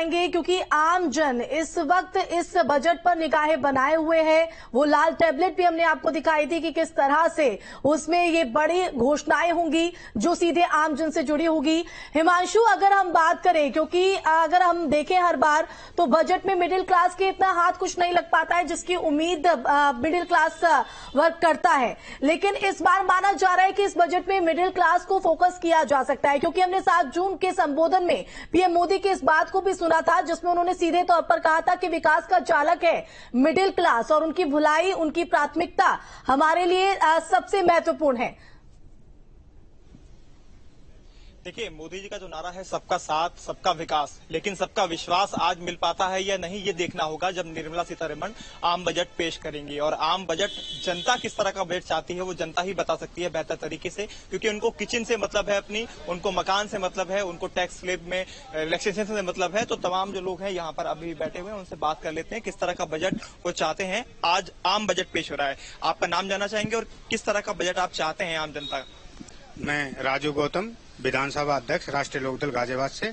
चाहेंगे क्योंकि आम जन इस वक्त इस बजट पर निगाहें बनाए हुए हैं। वो लाल टैबलेट भी हमने आपको दिखाई थी कि किस तरह से उसमें ये बड़ी घोषणाएं होंगी जो सीधे आम जन से जुड़ी होगी। हिमांशु, अगर हम बात करें, क्योंकि अगर हम देखें हर बार तो बजट में मिडिल क्लास के इतना हाथ कुछ नहीं लग पाता है जिसकी उम्मीद मिडिल क्लास वर्क करता है, लेकिन इस बार माना जा रहा है कि इस बजट में मिडिल क्लास को फोकस किया जा सकता है, क्योंकि हमने 7 जून के संबोधन में पीएम मोदी की इस बात को भी सुना था जिसमें उन्होंने सीधे तौर पर कहा था कि विकास का चालक है मिडिल क्लास और उनकी भलाई, उनकी प्राथमिकता हमारे लिए सबसे महत्वपूर्ण है। देखिए, मोदी जी का जो नारा है सबका साथ सबका विकास, लेकिन सबका विश्वास आज मिल पाता है या नहीं ये देखना होगा जब निर्मला सीतारमण आम बजट पेश करेंगी। और आम बजट जनता किस तरह का बजट चाहती है वो जनता ही बता सकती है बेहतर तरीके से, क्योंकि उनको किचन से मतलब है अपनी, उनको मकान से मतलब है, उनको टैक्स स्लैब में रिलैक्सेशन से मतलब है। तो तमाम जो लोग हैं यहाँ पर अभी बैठे हुए हैं उनसे बात कर लेते हैं किस तरह का बजट वो चाहते हैं। आज आम बजट पेश हो रहा है, आपका नाम जानना चाहेंगे और किस तरह का बजट आप चाहते हैं आम जनता का? मैं राजू गौतम, विधानसभा अध्यक्ष राष्ट्रीय लोकदल गाजियाबाद से।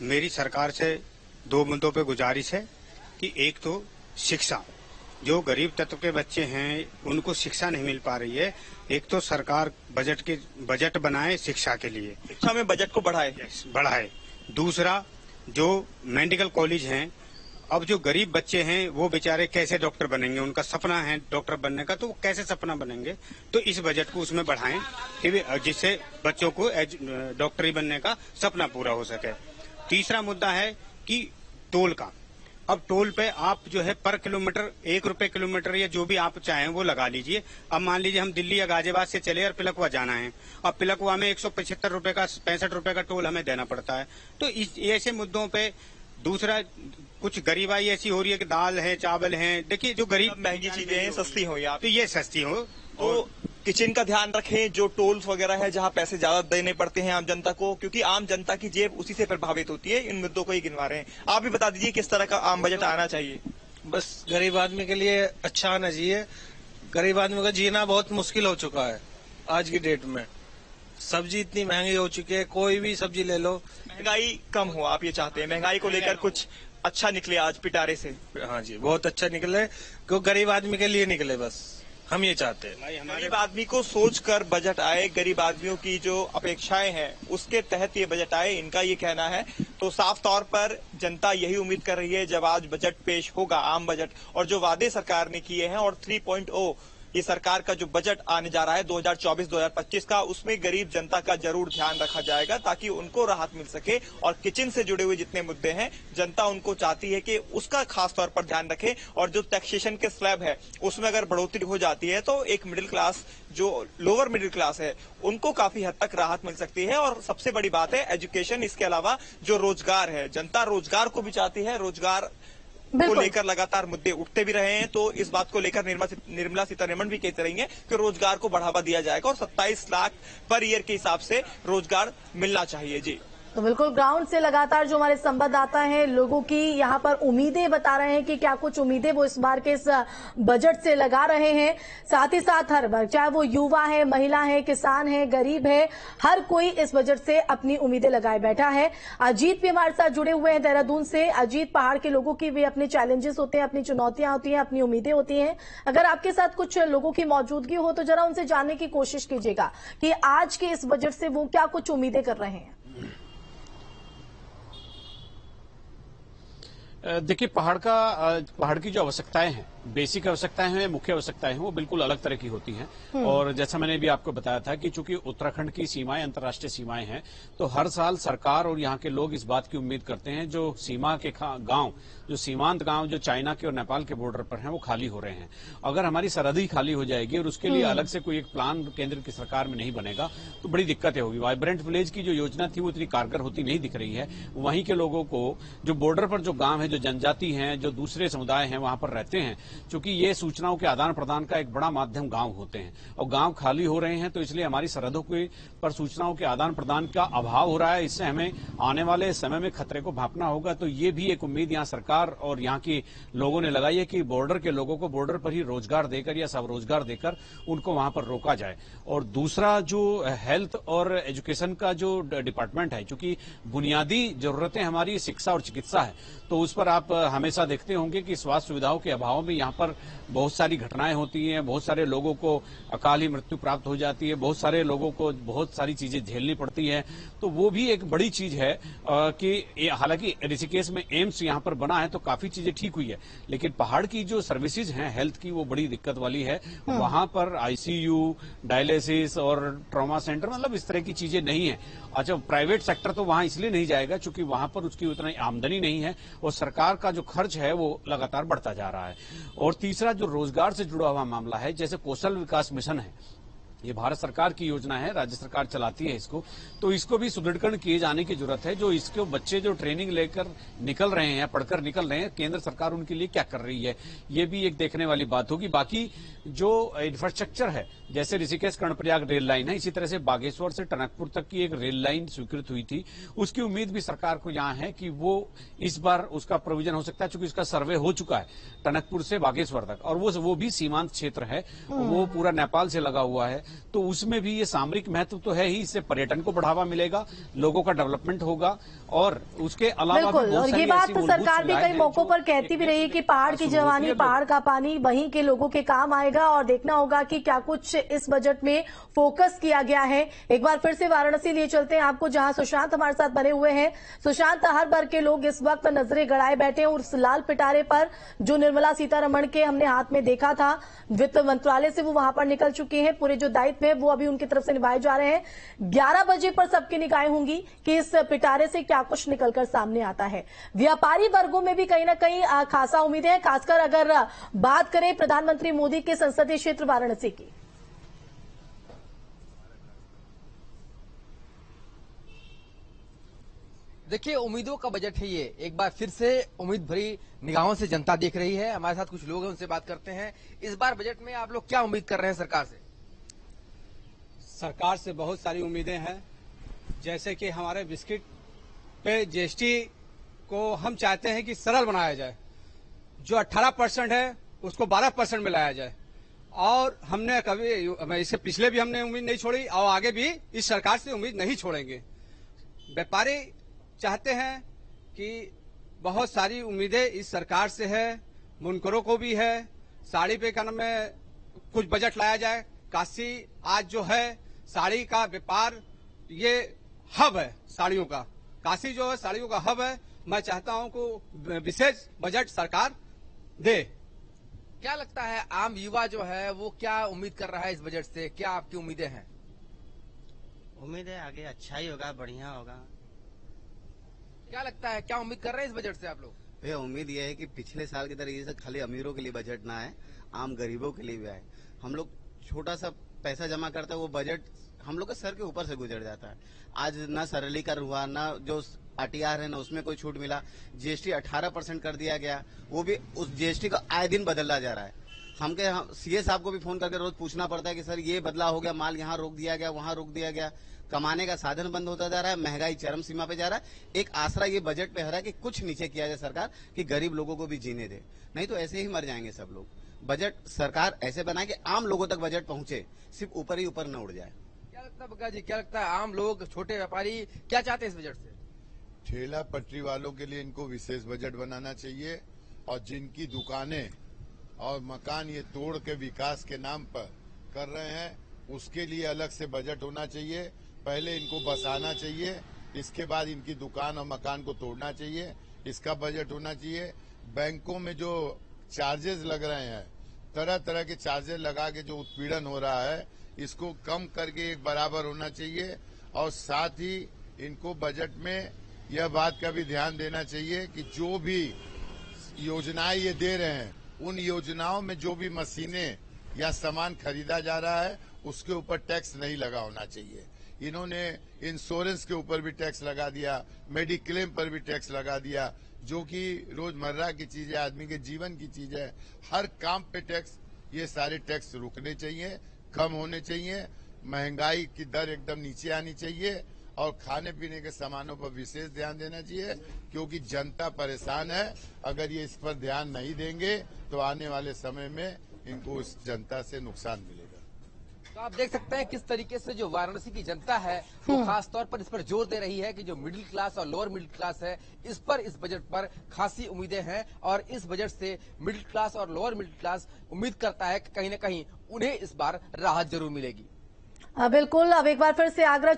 मेरी सरकार से 2 मुद्दों पे गुजारिश है कि एक तो शिक्षा, जो गरीब तत्व के बच्चे हैं उनको शिक्षा नहीं मिल पा रही है। एक तो सरकार बजट बनाए शिक्षा के लिए, शिक्षा में बजट को बढ़ाए। दूसरा, जो मेडिकल कॉलेज हैं, अब जो गरीब बच्चे हैं वो बेचारे कैसे डॉक्टर बनेंगे, उनका सपना है डॉक्टर बनने का, तो वो कैसे सपना बनेंगे, तो इस बजट को उसमें बढ़ाएं कि जिससे बच्चों को डॉक्टरी बनने का सपना पूरा हो सके। तीसरा मुद्दा है कि टोल का। अब टोल पे आप जो है पर किलोमीटर 1 रुपए किलोमीटर या जो भी आप चाहें वो लगा लीजिए। अब मान लीजिए हम दिल्ली या गाजियाबाद से चले और पिलकुआ जाना है, अब पिलकुआ में 175 रुपए का 65 रुपए का टोल हमें देना पड़ता है। तो ऐसे मुद्दों पे दूसरा, कुछ गरीबाई ऐसी हो रही है कि दाल है, चावल है, देखिए जो गरीब महंगी चीजें हैं सस्ती हो, या तो ये सस्ती हो। तो किचन का ध्यान रखें, जो टोल्स वगैरह है जहां पैसे ज्यादा देने पड़ते हैं आम जनता को, क्योंकि आम जनता की जेब उसी से प्रभावित होती है। इन मुद्दों को ही गिनवा रहे हैं। आप भी बता दीजिए किस तरह का आम बजट आना चाहिए। बस गरीब आदमी के लिए अच्छा आना चाहिए। गरीब आदमी का जीना बहुत मुश्किल हो चुका है आज की डेट में। सब्जी इतनी महंगी हो चुकी है, कोई भी सब्जी ले लो। महंगाई कम हो, आप ये चाहते हैं? महंगाई को लेकर कुछ अच्छा निकले आज पिटारे से? हाँ जी, बहुत अच्छा निकले, क्योंकि गरीब आदमी के लिए निकले, बस हम ये चाहते हैं। गरीब आदमी को सोचकर बजट आए, गरीब आदमियों की जो अपेक्षाएं हैं उसके तहत ये बजट आए, इनका ये कहना है। तो साफ तौर पर जनता यही उम्मीद कर रही है जब आज बजट पेश होगा, आम बजट, और जो वादे सरकार ने किए हैं और 3.0 ये सरकार का जो बजट आने जा रहा है 2024-2025 का, उसमें गरीब जनता का जरूर ध्यान रखा जाएगा ताकि उनको राहत मिल सके। और किचन से जुड़े हुए जितने मुद्दे हैं जनता उनको चाहती है कि उसका खास तौर पर ध्यान रखे। और जो टैक्सेशन के स्लैब है उसमें अगर बढ़ोतरी हो जाती है तो एक मिडिल क्लास, जो लोअर मिडिल क्लास है, उनको काफी हद तक राहत मिल सकती है। और सबसे बड़ी बात है एजुकेशन। इसके अलावा जो रोजगार है, जनता रोजगार को भी चाहती है, रोजगार को लेकर लगातार मुद्दे उठते भी रहे हैं। तो इस बात को लेकर निर्मला सीतारमण भी कहते रही हैं कि रोजगार को बढ़ावा दिया जाएगा और 27 लाख पर ईयर के हिसाब से रोजगार मिलना चाहिए। जी, तो बिल्कुल ग्राउंड से लगातार जो हमारे संवाददाता हैं लोगों की यहाँ पर उम्मीदें बता रहे हैं कि क्या कुछ उम्मीदें वो इस बार के इस बजट से लगा रहे हैं। साथ ही साथ हर वर्ग, चाहे वो युवा है, महिला है, किसान है, गरीब है, हर कोई इस बजट से अपनी उम्मीदें लगाए बैठा है। अजीत भी हमारे साथ जुड़े हुए हैं देहरादून से। अजीत, पहाड़ के लोगों की भी अपने चैलेंजेस होते हैं, अपनी चुनौतियां होती हैं, अपनी उम्मीदें होती हैं। अगर आपके साथ कुछ लोगों की मौजूदगी हो तो जरा उनसे जानने की कोशिश कीजिएगा कि आज के इस बजट से वो क्या कुछ उम्मीदें कर रहे हैं। देखिए, पहाड़ की जो आवश्यकताएं हैं, बेसिक आवश्यकताएं हैं, मुख्य आवश्यकताएं हैं, वो बिल्कुल अलग तरह की होती हैं। और जैसा मैंने भी आपको बताया था कि चूंकि उत्तराखंड की सीमाएं अंतर्राष्ट्रीय सीमाएं हैं, तो हर साल सरकार और यहाँ के लोग इस बात की उम्मीद करते हैं जो सीमा के गांव, जो सीमांत गांव जो चाइना के और नेपाल के बॉर्डर पर हैं, वो खाली हो रहे हैं। अगर हमारी सरहदी खाली हो जाएगी और उसके लिए अलग से कोई एक प्लान केंद्र की सरकार में नहीं बनेगा तो बड़ी दिक्कतें होगी। वाइब्रेंट विलेज की जो योजना थी वो इतनी कारगर होती नहीं दिख रही है। वहीं के लोगों को, जो बॉर्डर पर जो गांव है, जो जनजाति हैं, जो दूसरे समुदाय हैं वहां पर रहते हैं, क्योंकि ये सूचनाओं के आदान प्रदान का एक बड़ा माध्यम गांव होते हैं और गांव खाली हो रहे हैं, तो इसलिए हमारी सरहदों के पर सूचनाओं के आदान प्रदान का अभाव हो रहा है। इससे हमें आने वाले समय में खतरे को भांपना होगा। तो ये भी एक उम्मीद यहाँ सरकार और यहाँ के लोगों ने लगाई है कि बॉर्डर के लोगों को बॉर्डर पर ही रोजगार देकर या स्वरोजगार देकर उनको वहां पर रोका जाए। और दूसरा जो हेल्थ और एजुकेशन का जो डिपार्टमेंट है, क्योंकि बुनियादी जरूरतें हमारी शिक्षा और चिकित्सा है, तो उस पर आप हमेशा देखते होंगे कि स्वास्थ्य सुविधाओं के अभाव में यहाँ पर बहुत सारी घटनाएं होती हैं, बहुत सारे लोगों को अकाली मृत्यु प्राप्त हो जाती है, बहुत सारे लोगों को बहुत सारी चीजें झेलनी पड़ती हैं। तो वो भी एक बड़ी चीज है कि हालांकि ऋषिकेश में एम्स यहाँ पर बना है तो काफी चीजें ठीक हुई है, लेकिन पहाड़ की जो सर्विसेज हैं हेल्थ की वो बड़ी दिक्कत वाली है। वहां पर आईसीयू, डायलिसिस और ट्रॉमा सेंटर मतलब इस तरह की चीजें नहीं है। अच्छा, प्राइवेट सेक्टर तो वहां इसलिए नहीं जाएगा क्योंकि वहां पर उसकी उतनी आमदनी नहीं है और सरकार का जो खर्च है वो लगातार बढ़ता जा रहा है। और तीसरा जो रोजगार से जुड़ा हुआ मामला है, जैसे कौशल विकास मिशन है, ये भारत सरकार की योजना है, राज्य सरकार चलाती है इसको, तो इसको भी सुदृढ़ीकरण किए जाने की जरूरत है। जो इसके बच्चे जो ट्रेनिंग लेकर निकल रहे हैं, पढ़कर निकल रहे हैं, केंद्र सरकार उनके लिए क्या कर रही है, ये भी एक देखने वाली बात होगी। बाकी जो इंफ्रास्ट्रक्चर है, जैसे ऋषिकेश कर्णप्रयाग रेल लाइन है, इसी तरह से बागेश्वर से टनकपुर तक की एक रेल लाइन स्वीकृत हुई थी, उसकी उम्मीद भी सरकार को यहाँ है कि वो इस बार उसका प्रोविजन हो सकता है, क्योंकि इसका सर्वे हो चुका है टनकपुर से बागेश्वर तक, और वो भी सीमांत क्षेत्र है, वो पूरा नेपाल से लगा हुआ है। तो उसमें भी ये सामरिक महत्व तो है ही, इससे पर्यटन को बढ़ावा मिलेगा, लोगों का डेवलपमेंट होगा और उसके अलावा बिल्कुल। और ये बात तो सरकार भी कई मौकों पर कहती भी रही कि पहाड़ की जवानी, पहाड़ का पानी वहीं के लोगों के काम आएगा, और देखना होगा कि क्या कुछ इस बजट में फोकस किया गया है। एक बार फिर से वाराणसी लिए चलते हैं आपको, जहां सुशांत हमारे साथ बने हुए हैं। सुशांत, हर वर्ग के लोग इस वक्त नजरें गड़ाए बैठे हैं उस लाल पिटारे पर जो निर्मला सीतारमण के हमने हाथ में देखा था। वित्त मंत्रालय से वो वहां पर निकल चुके हैं, पूरे जो दायित्व है वो अभी उनकी तरफ से निभाए जा रहे हैं। 11 बजे पर सबकी निगाहें होंगी कि इस पिटारे से क्या कुछ निकलकर सामने आता है। व्यापारी वर्गों में भी कहीं ना कहीं खासा उम्मीदें हैं, खासकर अगर बात करें प्रधानमंत्री मोदी के संसदीय क्षेत्र वाराणसी की। देखिए, उम्मीदों का बजट है ये। एक बार फिर से उम्मीद भरी निगाहों से जनता देख रही है। हमारे साथ कुछ लोग हैं, उनसे बात करते हैं। इस बार बजट में आप लोग क्या उम्मीद कर रहे हैं सरकार से? सरकार से बहुत सारी उम्मीदें हैं, जैसे कि हमारे बिस्किट पे जीएसटी को हम चाहते हैं कि सरल बनाया जाए, जो 18% है उसको 12% में लाया जाए। और हमने कभी इससे पिछले भी हमने उम्मीद नहीं छोड़ी और आगे भी इस सरकार से उम्मीद नहीं छोड़ेंगे। व्यापारी चाहते हैं कि बहुत सारी उम्मीदें इस सरकार से है, बुनकरों को भी है। साड़ी पे का नाम में कुछ बजट लाया जाए। काशी आज जो है साड़ी का व्यापार, ये हब है साड़ियों का, काशी जो है साड़ियों का हब है। मैं चाहता हूं कि विशेष बजट सरकार दे। क्या लगता है आम युवा जो है वो क्या उम्मीद कर रहा है इस बजट से? क्या आपकी उम्मीदें हैं? उम्मीद है आगे अच्छा ही होगा, बढ़िया होगा। क्या लगता है, क्या उम्मीद कर रहे हैं इस बजट से आप लोग? भैया उम्मीद यह है कि पिछले साल की तरह ये खाली अमीरों के लिए बजट ना आए, आम गरीबों के लिए भी आए। हम लोग छोटा सा पैसा जमा करते हैं, वो बजट हम लोग के सर के ऊपर से गुजर जाता है। आज ना सरलीकरण हुआ, ना जो आरटीआर है ना उसमें कोई छूट मिला। जीएसटी 18% कर दिया गया, वो भी उस जीएसटी को आए दिन बदला जा रहा है। हमके सीए साहब को भी फोन करके रोज पूछना पड़ता है कि सर ये बदला हो गया, माल यहाँ रोक दिया गया, वहां रोक दिया गया। कमाने का साधन बंद होता जा रहा है, महंगाई चरम सीमा पे जा रहा है। एक आसरा ये बजट पे है कि कुछ नीचे किया जाए सरकार, कि गरीब लोगों को भी जीने दे, नहीं तो ऐसे ही मर जाएंगे सब लोग। बजट सरकार ऐसे बनाए कि आम लोगों तक बजट पहुंचे, सिर्फ ऊपर ही ऊपर न उड़ जाए। क्या लगता है बग्गा जी, क्या लगता है आम लोग, छोटे व्यापारी क्या चाहते हैं इस बजट से? ठेला पटरी वालों के लिए इनको विशेष बजट बनाना चाहिए, और जिनकी दुकानें और मकान ये तोड़ के विकास के नाम पर कर रहे हैं उसके लिए अलग से बजट होना चाहिए। पहले इनको बसाना चाहिए, इसके बाद इनकी दुकान और मकान को तोड़ना चाहिए, इसका बजट होना चाहिए। बैंकों में जो चार्जेस लग रहे हैं, तरह तरह के चार्जेस लगा के जो उत्पीड़न हो रहा है, इसको कम करके एक बराबर होना चाहिए। और साथ ही इनको बजट में यह बात का भी ध्यान देना चाहिए कि जो भी योजनाएं ये दे रहे हैं, उन योजनाओं में जो भी मशीनें या सामान खरीदा जा रहा है उसके ऊपर टैक्स नहीं लगा होना चाहिए। इन्होंने इंश्योरेंस के ऊपर भी टैक्स लगा दिया, मेडिक्लेम पर भी टैक्स लगा दिया, जो कि रोजमर्रा की चीज है, आदमी के जीवन की चीज है। हर काम पे टैक्स, ये सारे टैक्स रुकने चाहिए, कम होने चाहिए, महंगाई की दर एकदम नीचे आनी चाहिए और खाने पीने के सामानों पर विशेष ध्यान देना चाहिए, क्योंकि जनता परेशान है। अगर ये इस पर ध्यान नहीं देंगे तो आने वाले समय में इनको उस जनता से नुकसान मिलेगा। तो आप देख सकते हैं किस तरीके से जो वाराणसी की जनता है वो खास तौर पर इस पर जोर दे रही है कि जो मिडिल क्लास और लोअर मिडिल क्लास है इस पर इस बजट पर खासी उम्मीदें हैं और इस बजट से मिडिल क्लास और लोअर मिडिल क्लास उम्मीद करता है कि कहीं न कहीं उन्हें इस बार राहत जरूर मिलेगी। बिल्कुल, अब एक बार फिर से आगरा